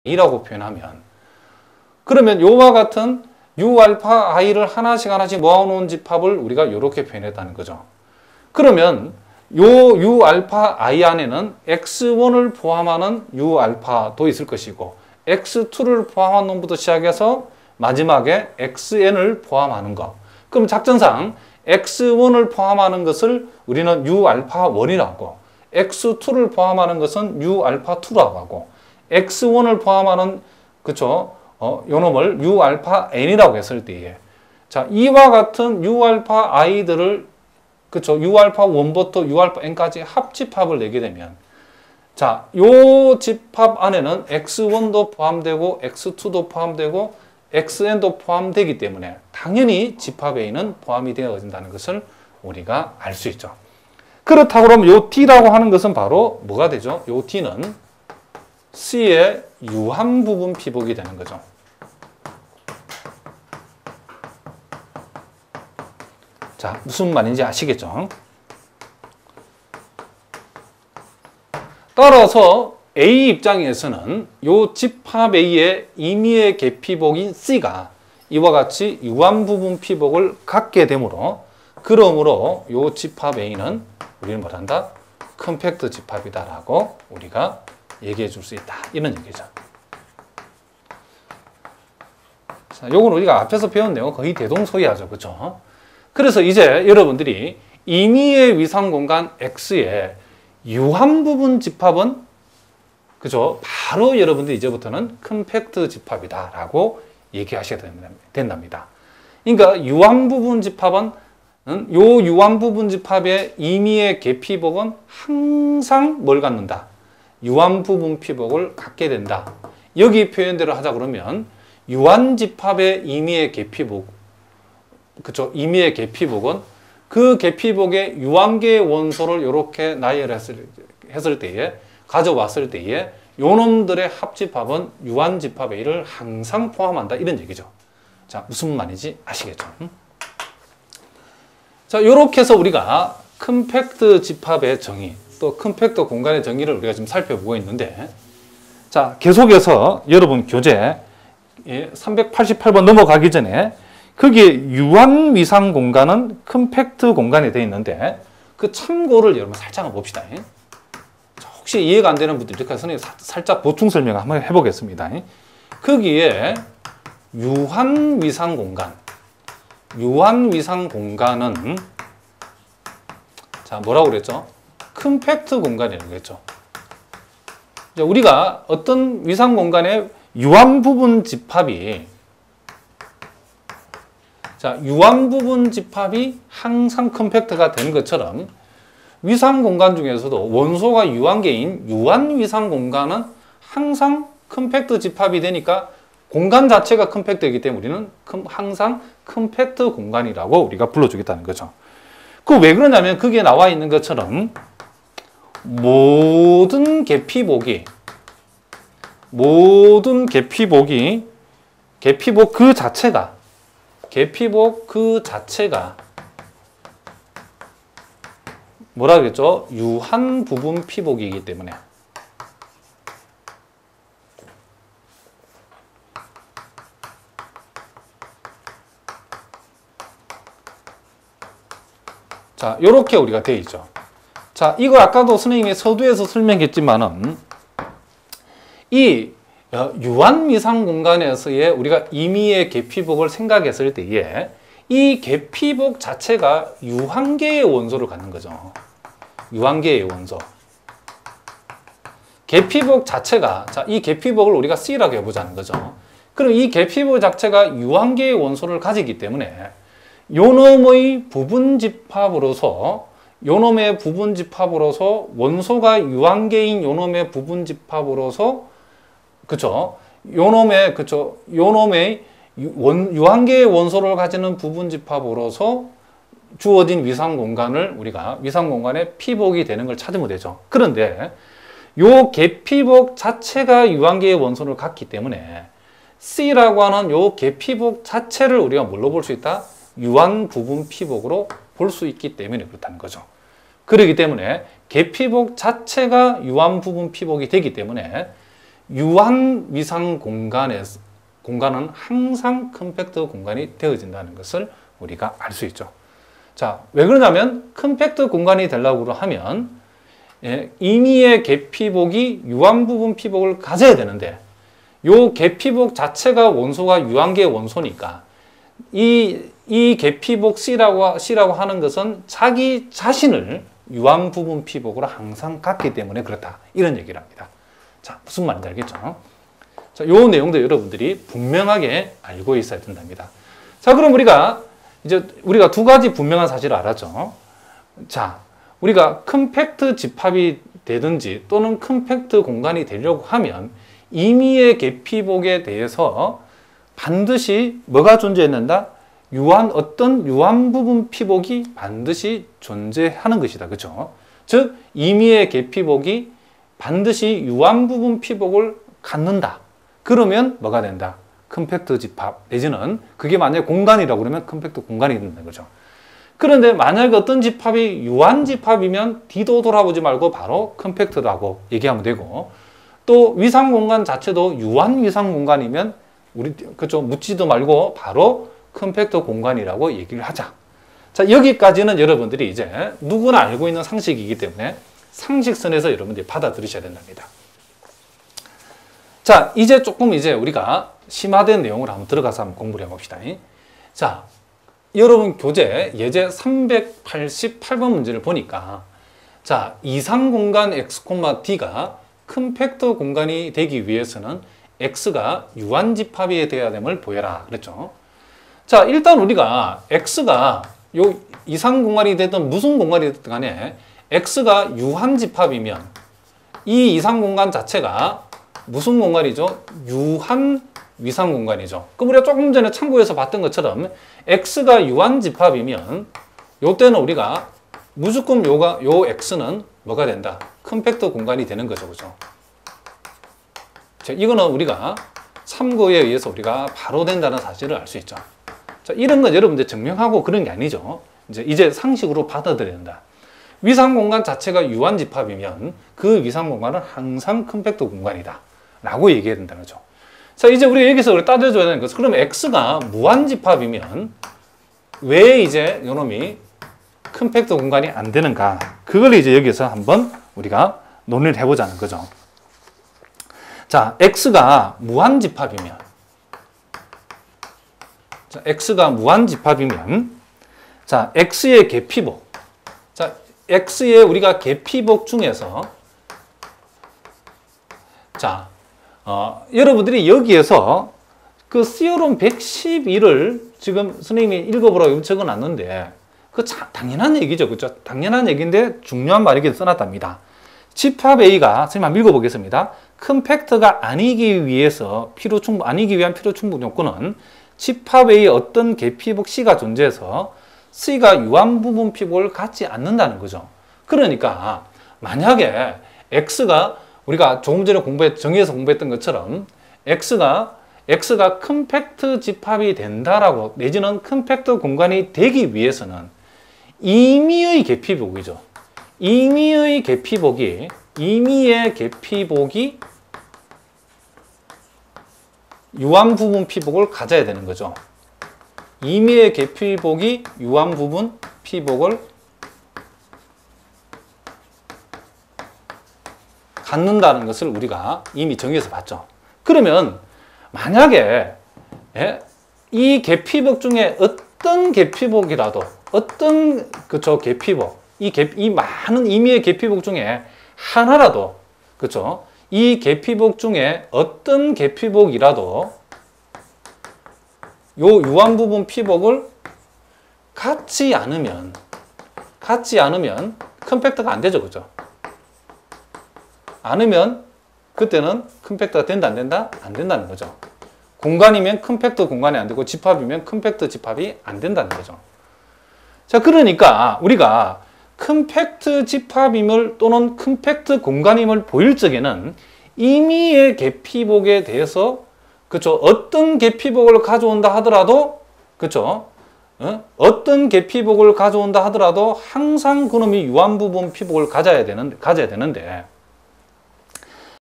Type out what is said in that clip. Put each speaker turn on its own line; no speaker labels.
A라고 표현하면, 그러면 요와 같은 U알파 I를 하나씩 모아놓은 집합을 우리가 이렇게 표현했다는 거죠. 그러면 요 U알파 I 안에는 X1을 포함하는 U알파도 있을 것이고 X2를 포함한 놈부터 시작해서 마지막에 XN을 포함하는 것. 그럼 작전상 X1을 포함하는 것을 우리는 U알파1이라고, X2를 포함하는 것은 U알파2라고 하고, X1을 포함하는, 그쵸? 요 놈을 U알파 N이라고 했을 때에, 자, 이와 같은 U알파 I들을, 그쵸? U알파1부터 U알파 N까지 합집합을 내게 되면, 자, 요 집합 안에는 X1도 포함되고, X2도 포함되고, XN도 포함되기 때문에 당연히 집합 A는 포함이 되어진다는 것을 우리가 알 수 있죠. 그렇다고 그러면 요 T라고 하는 것은 바로 뭐가 되죠? 요 T는 C의 유한부분 피복이 되는 거죠. 자, 무슨 말인지 아시겠죠? 따라서 A 입장에서는 요 집합 A의 임의의 개피복인 C가 이와 같이 유한부분 피복을 갖게 되므로, 그러므로 요 집합 A는 우리는 뭐란다? 컴팩트 집합이다라고 우리가 얘기해 줄 수 있다. 이런 얘기죠. 자, 요건 우리가 앞에서 배운 내용 거의 대동소이하죠. 그렇죠? 그래서 이제 여러분들이 임의의 위상 공간 X의 유한부분 집합은, 그죠? 바로 여러분들 이제부터는 컴팩트 집합이다라고 얘기하셔야 된답니다. 그러니까 유한부분 집합은, 요 유한부분 집합의 임의의 개피복은 항상 뭘 갖는다? 유한부분 피복을 갖게 된다. 여기 표현대로 하자 그러면 유한집합의 임의의 개피복, 그쵸? 임의의 개피복은 그 개피복의 유한계의 원소를 이렇게 나열했을 때에, 가져왔을 때에 요놈들의 합집합은 유한집합 A를 항상 포함한다. 이런 얘기죠. 자, 무슨 말인지 아시겠죠? 자, 요렇게 해서 우리가 컴팩트 집합의 정의, 또 컴팩트 공간의 정의를 우리가 지금 살펴보고 있는데, 자, 계속해서 여러분 교재 388번 넘어가기 전에 거기에 유한위상 공간은 컴팩트 공간이 되어 있는데 그 참고를 여러분 살짝 봅시다. 자, 혹시 이해가 안 되는 분들 이렇게 선생님이 살짝 보충 설명을 한번 해보겠습니다. 거기에 유한위상 공간은 자, 뭐라고 그랬죠? 컴팩트 공간이라고 했죠. 우리가 어떤 위상 공간의 유한부분 집합이, 자, 유한부분 집합이 항상 컴팩트가 되는 것처럼 위상 공간 중에서도 원소가 유한계인 유한위상 공간은 항상 컴팩트 집합이 되니까 공간 자체가 컴팩트이기 때문에 우리는 항상 컴팩트 공간이라고 우리가 불러주겠다는 거죠. 그 왜 그러냐면 거기에 나와 있는 것처럼 모든 개피복 그 자체가 뭐라 그랬죠? 유한 부분 피복이기 때문에. 자, 요렇게 우리가 되어 있죠. 자, 이거 아까도 선생님이 서두에서 설명했지만은 이 유한위상 공간에서의 우리가 임의의 개피복을 생각했을 때에 이 개피복 자체가 유한계의 원소를 갖는 거죠. 유한계의 원소. 개피복 자체가, 자, 이 개피복을 우리가 C라고 해보자는 거죠. 그럼 이 개피복 자체가 유한계의 원소를 가지기 때문에 요놈의 부분집합으로서 원소가 유한계인 요놈의 부분집합으로서, 그쵸? 요놈의 유한계의 원소를 가지는 부분집합으로서 주어진 위상 공간을 우리가 위상 공간의 피복이 되는 걸 찾으면 되죠. 그런데 요 개피복 자체가 유한계의 원소를 갖기 때문에 C라고 하는 요 개피복 자체를 우리가 뭘로 볼 수 있다? 유한 부분 피복으로 볼 수 있기 때문에 그렇다는 거죠. 그렇기 때문에 개피복 자체가 유한 부분 피복이 되기 때문에 유한 위상 공간은 항상 컴팩트 공간이 되어진다는 것을 우리가 알 수 있죠. 자, 왜 그러냐면 컴팩트 공간이 되려고 하면 임의의 계피복이 유한 부분 피복을 가져야 되는데 요 계피복 자체가 원소가 유한계의 원소니까 이 계피복 C라고 하는 것은 자기 자신을 유한 부분 피복으로 항상 갖기 때문에 그렇다. 이런 얘기를 합니다. 자, 무슨 말인지 알겠죠? 자, 요 내용도 여러분들이 분명하게 알고 있어야 된답니다. 자, 그럼 우리가 두 가지 분명한 사실을 알았죠. 자, 우리가 컴팩트 집합이 되든지 또는 컴팩트 공간이 되려고 하면 임의의 계피복에 대해서 반드시 뭐가 존재했는다? 어떤 유한 부분 피복이 반드시 존재하는 것이다. 그렇죠? 즉 임의의 계피복이 반드시 유한 부분 피복을 갖는다. 그러면 뭐가 된다? 컴팩트 집합 내지는 그게 만약에 공간이라고 그러면 컴팩트 공간이 된다는 거죠. 그런데 만약에 어떤 집합이 유한 집합이면 뒤도 돌아보지 말고 바로 컴팩트라고 얘기하면 되고 또 위상 공간 자체도 유한 위상 공간이면 그쪽 묻지도 말고 바로 컴팩트 공간이라고 얘기를 하자. 자, 여기까지는 여러분들이 이제 누구나 알고 있는 상식이기 때문에 상식선에서 여러분들이 받아들이셔야 된답니다. 자, 이제 조금 우리가 심화된 내용을 한번 들어가서 한번 공부를 해봅시다. 자, 여러분 교재 예제 388번 문제를 보니까 자, 이상 공간 x, d가 컴팩트 공간이 되기 위해서는 x가 유한 집합이 되어야 됨을 보여라 그랬죠. 자, 일단 우리가 x가 요 이상 공간이 되든 무슨 공간이 됐든 간에 x가 유한 집합이면 이 이상 공간 자체가 무슨 공간이죠? 유한 위상 공간이죠. 그럼 우리가 조금 전에 참고해서 봤던 것처럼 x가 유한 집합이면 요때는 우리가 무조건 요 x는 뭐가 된다? 컴팩트 공간이 되는 거죠. 그죠? 자, 이거는 우리가 참고에 의해서 우리가 바로 된다는 사실을 알 수 있죠. 자, 이런 건 여러분들 증명하고 그런 게 아니죠. 이제 상식으로 받아들여야 된다. 위상 공간 자체가 유한 집합이면 그 위상 공간은 항상 컴팩트 공간이다. 라고 얘기해야 된다는 거죠. 자, 이제 우리 여기서 따져줘야 되는 것은 그러면 x가 무한 집합이면 왜 요놈이 컴팩트 공간이 안 되는가? 그걸 이제 여기서 한번 우리가 논의를 해보자는 거죠. 자, x가 무한 집합이면 자, x가 무한 집합이면 자, x의 계피복 자, x의 우리가 계피복 중에서 자, 여러분들이 여기에서 그 시오롬 112를 지금 선생님이 읽어보라고 적어 놨는데 그 당연한 얘기죠. 그렇죠? 당연한 얘기인데 중요한 말이긴 써놨답니다. 집합 A가 선생님 한번 읽어보겠습니다. 컴팩트가 아니기 위한 필요 충분 요건은 집합 A의 어떤 계피복 C가 존재해서 C가 유한 부분 피복을 갖지 않는다는 거죠. 그러니까 만약에 X가 우리가 조금 전에 정의에서 공부했던 것처럼 X가 컴팩트 집합이 된다라고 내지는 컴팩트 공간이 되기 위해서는 임의의 계피복이죠. 임의의 계피복이 유한 부분 피복을 가져야 되는 거죠. 임의의 계피복이 유한 부분 피복을 갖는다는 것을 우리가 이미 정의해서 봤죠. 그러면 만약에 이 계피복 중에 어떤 계피복이라도 어떤 계피복 이 많은 임의의 계피복 중에 하나라도 그렇죠? 이 계피복 중에 어떤 계피복이라도 요 유한 부분 피복을 갖지 않으면 컴팩트가 안 되죠. 그죠? 않으면 그때는 컴팩트가 된다 안 된다? 안 된다는 거죠. 공간이면 컴팩트 공간이 안 되고 집합이면 컴팩트 집합이 안 된다는 거죠. 자, 그러니까 우리가 컴팩트 집합임을 또는 컴팩트 공간임을 보일 적에는 임의의 계피복에 대해서 그렇죠. 어떤 계피복을 가져온다 하더라도 그렇죠. 어떤 계피복을 가져온다 하더라도 항상 그놈이 유한 부분 피복을 가져야 되는데